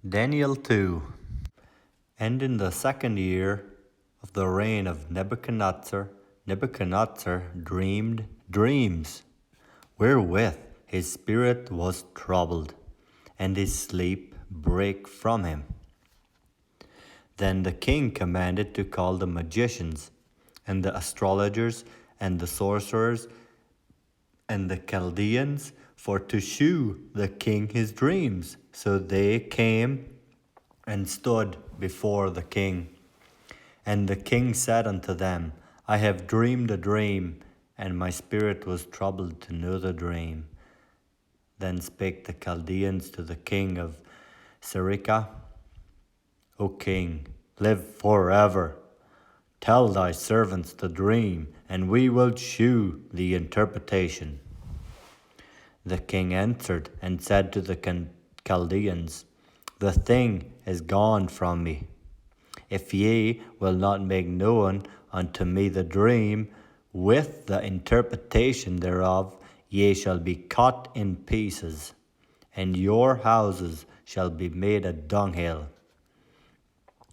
Daniel 2. And in the 2nd year of the reign of Nebuchadnezzar, Nebuchadnezzar dreamed dreams, wherewith his spirit was troubled, and his sleep brake from him. Then the king commanded to call the magicians, and the astrologers, and the sorcerers, and the Chaldeans, for to shew the king his dreams. So they came and stood before the king. And the king said unto them, I have dreamed a dream, and my spirit was troubled to know the dream. Then spake the Chaldeans to the king of Syriaca, O king, live forever. Tell thy servants the dream, and we will shew the interpretation. The king answered and said to the Chaldeans, The thing is gone from me. If ye will not make known unto me the dream, with the interpretation thereof, ye shall be cut in pieces, and your houses shall be made a dunghill.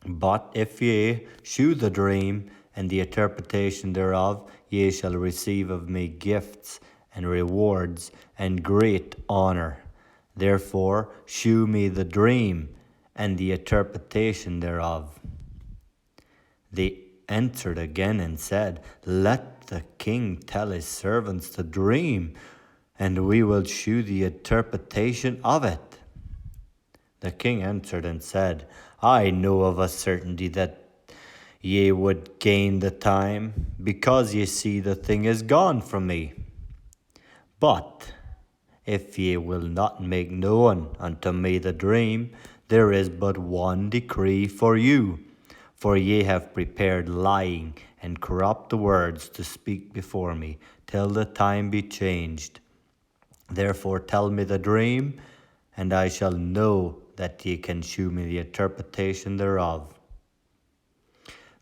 But if ye shew the dream and the interpretation thereof, ye shall receive of me gifts and rewards and great honor. Therefore shew me the dream and the interpretation thereof. They answered again and said, Let the king tell his servants the dream, and we will shew the interpretation of it. The king answered and said, I know of a certainty that ye would gain the time, because ye see the thing is gone from me. But if ye will not make known unto me the dream, there is but one decree for you. For ye have prepared lying and corrupt words to speak before me, till the time be changed. Therefore tell me the dream, and I shall know that ye can shew me the interpretation thereof.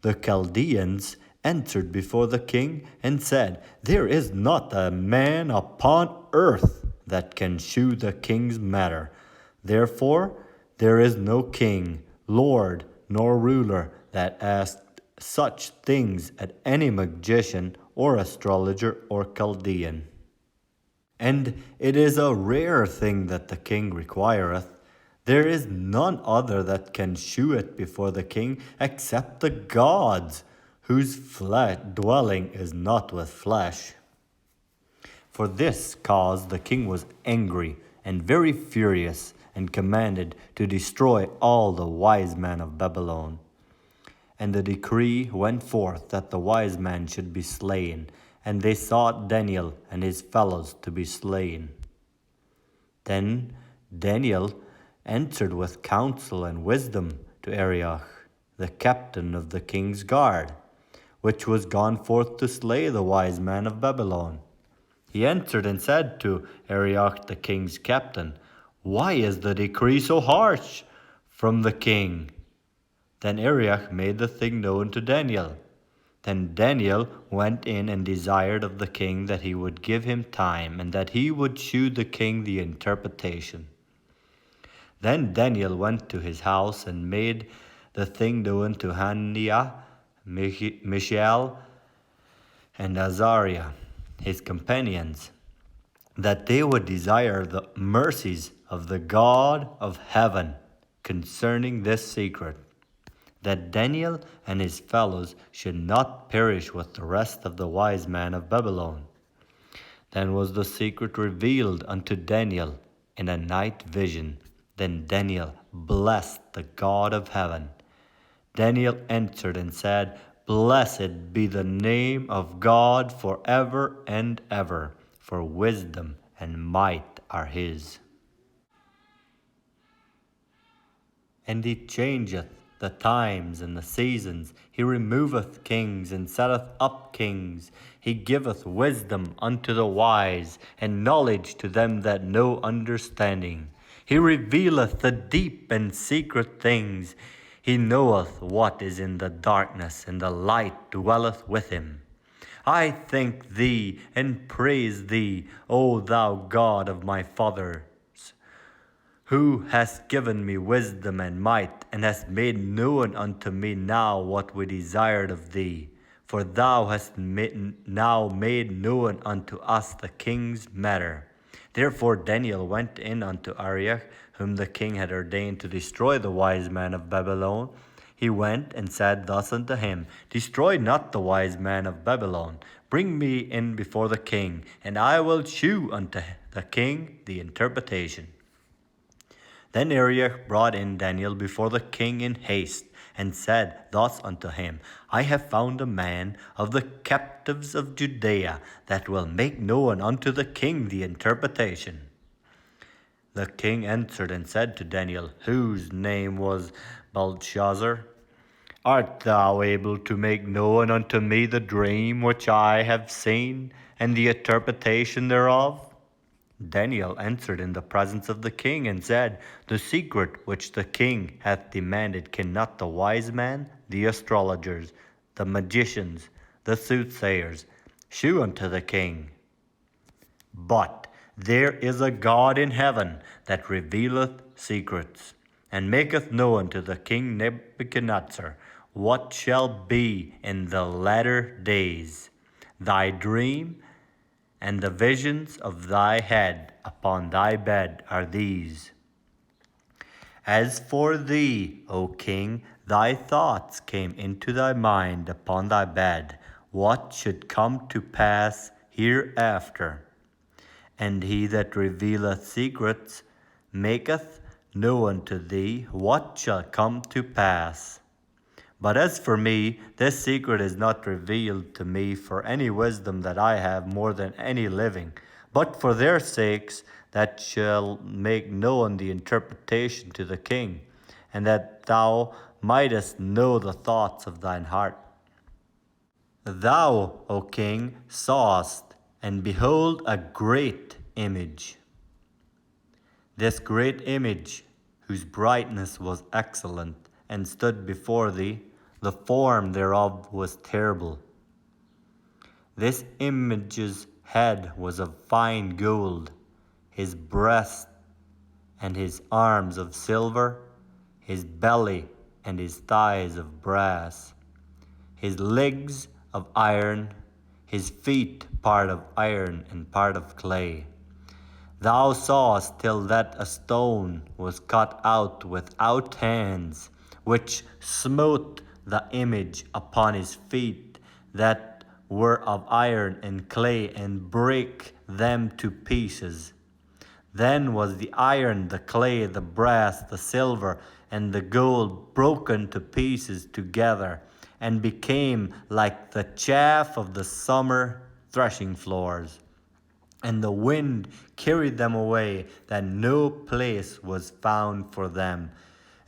The Chaldeans answered before the king and said, There is not a man upon earth that can shew the king's matter. Therefore there is no king, lord, nor ruler that asked such things at any magician or astrologer or Chaldean. And it is a rare thing that the king requireth. There is none other that can shew it before the king except the gods, whose dwelling is not with flesh. For this cause the king was angry and very furious, and commanded to destroy all the wise men of Babylon. And the decree went forth that the wise man should be slain, and they sought Daniel and his fellows to be slain. Then Daniel answered with counsel and wisdom to Arioch, the captain of the king's guard, which was gone forth to slay the wise man of Babylon. He answered and said to Arioch, the king's captain, Why is the decree so harsh from the king? Then Arioch made the thing known to Daniel. Then Daniel went in and desired of the king that he would give him time, and that he would shew the king the interpretation. Then Daniel went to his house and made the thing known to Hananiah, Mishael, and Azariah, his companions, that they would desire the mercies of the God of heaven concerning this secret, that Daniel and his fellows should not perish with the rest of the wise men of Babylon. Then was the secret revealed unto Daniel in a night vision. Then Daniel blessed the God of heaven. Daniel answered and said, Blessed be the name of God forever and ever, for wisdom and might are his. And he changeth the times and the seasons. He removeth kings and setteth up kings. He giveth wisdom unto the wise, and knowledge to them that know understanding. He revealeth the deep and secret things. He knoweth what is in the darkness, and the light dwelleth with him. I thank thee and praise thee, O thou God of my fathers, who hast given me wisdom and might, and hast made known unto me now what we desired of thee. For thou hast now made known unto us the king's matter. Therefore Daniel went in unto Arioch, whom the king had ordained to destroy the wise man of Babylon. He went and said thus unto him, Destroy not the wise man of Babylon. Bring me in before the king, and I will shew unto the king the interpretation. Then Arioch brought in Daniel before the king in haste, and said thus unto him, I have found a man of the captives of Judea that will make known unto the king the interpretation. The king answered and said to Daniel, whose name was Belshazzar, Art thou able to make known unto me the dream which I have seen, and the interpretation thereof? Daniel answered in the presence of the king and said, The secret which the king hath demanded cannot the wise man, the astrologers, the magicians, the soothsayers, shew unto the king. But there is a God in heaven that revealeth secrets, and maketh known to the king Nebuchadnezzar what shall be in the latter days. Thy dream and the visions of thy head upon thy bed are these. As for thee, O king, thy thoughts came into thy mind upon thy bed, what should come to pass hereafter. And he that revealeth secrets maketh known to thee what shall come to pass. But as for me, this secret is not revealed to me for any wisdom that I have more than any living, but for their sakes that shall make known the interpretation to the king, and that thou mightest know the thoughts of thine heart. Thou, O king, sawest, and behold, a great image. This great image, whose brightness was excellent, and stood before thee, the form thereof was terrible. This image's head was of fine gold, his breast and his arms of silver, his belly and his thighs of brass, his legs of iron, his feet part of iron and part of clay. Thou sawest till that a stone was cut out without hands, which smote the image upon his feet that were of iron and clay, and brake them to pieces. Then was the iron, the clay, the brass, the silver, and the gold broken to pieces together, and became like the chaff of the summer threshing floors. And the wind carried them away, that no place was found for them.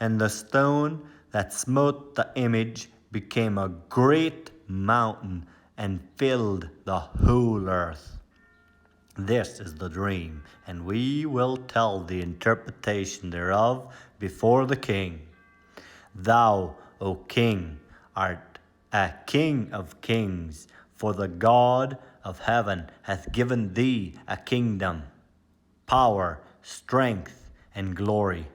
And the stone that smote the image became a great mountain, and filled the whole earth. This is the dream, and we will tell the interpretation thereof before the king. Thou, O king, art a king of kings, for the God of heaven hath given thee a kingdom, power, strength, and glory.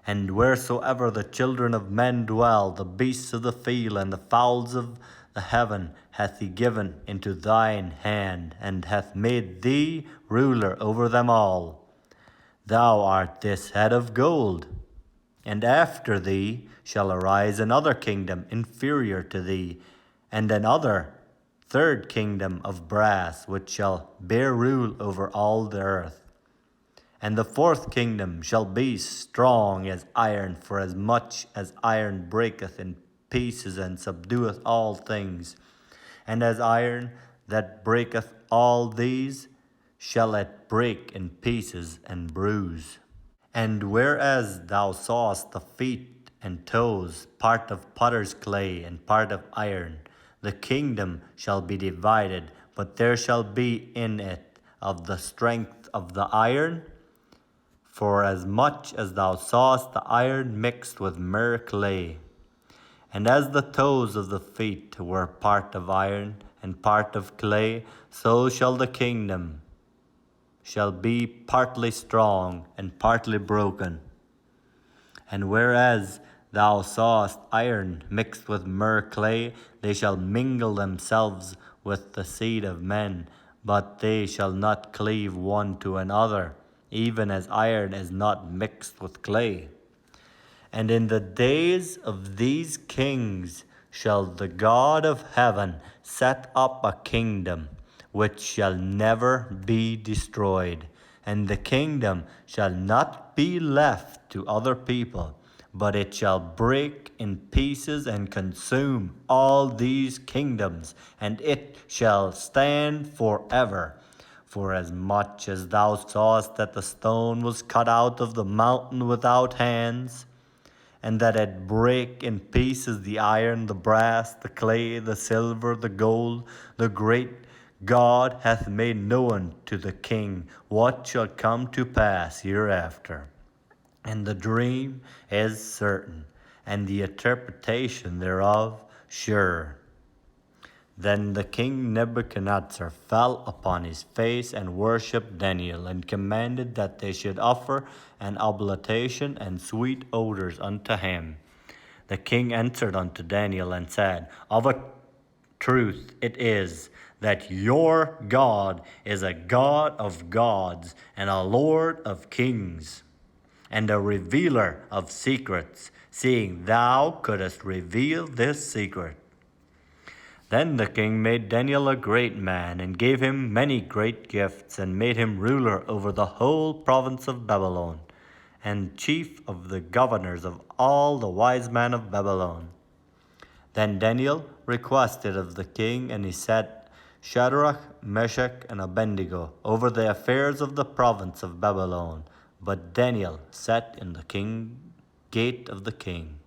And wheresoever the children of men dwell, the beasts of the field and the fowls of the heaven hath he given into thine hand, and hath made thee ruler over them all. Thou art this head of gold. And after thee shall arise another kingdom inferior to thee, and another third kingdom of brass, which shall bear rule over all the earth. And the fourth kingdom shall be strong as iron, for as much as iron breaketh in pieces and subdueth all things. And as iron that breaketh all these, shall it break in pieces and bruise. And whereas thou sawest the feet and toes, part of potter's clay and part of iron, the kingdom shall be divided, but there shall be in it of the strength of the iron, for as much as thou sawest the iron mixed with myrrh clay. And as the toes of the feet were part of iron and part of clay, so shall the kingdom shall be partly strong and partly broken. And whereas thou sawest iron mixed with myrrh clay, they shall mingle themselves with the seed of men, but they shall not cleave one to another, even as iron is not mixed with clay. And in the days of these kings shall the God of heaven set up a kingdom which shall never be destroyed, and the kingdom shall not be left to other people, but it shall break in pieces and consume all these kingdoms, and it shall stand forever. For as much as thou sawest that the stone was cut out of the mountain without hands, and that it brake in pieces the iron, the brass, the clay, the silver, the gold, the great God hath made known to the king what shall come to pass hereafter. And the dream is certain, and the interpretation thereof sure. Then the king Nebuchadnezzar fell upon his face and worshipped Daniel, and commanded that they should offer an oblation and sweet odors unto him. The king answered unto Daniel and said, Of a truth it is that your God is a God of gods and a Lord of kings, and a revealer of secrets, seeing thou couldst reveal this secret. Then the king made Daniel a great man, and gave him many great gifts, and made him ruler over the whole province of Babylon, and chief of the governors of all the wise men of Babylon. Then Daniel requested of the king, and he set Shadrach, Meshach, and Abednego over the affairs of the province of Babylon, but Daniel sat in the gate of the king.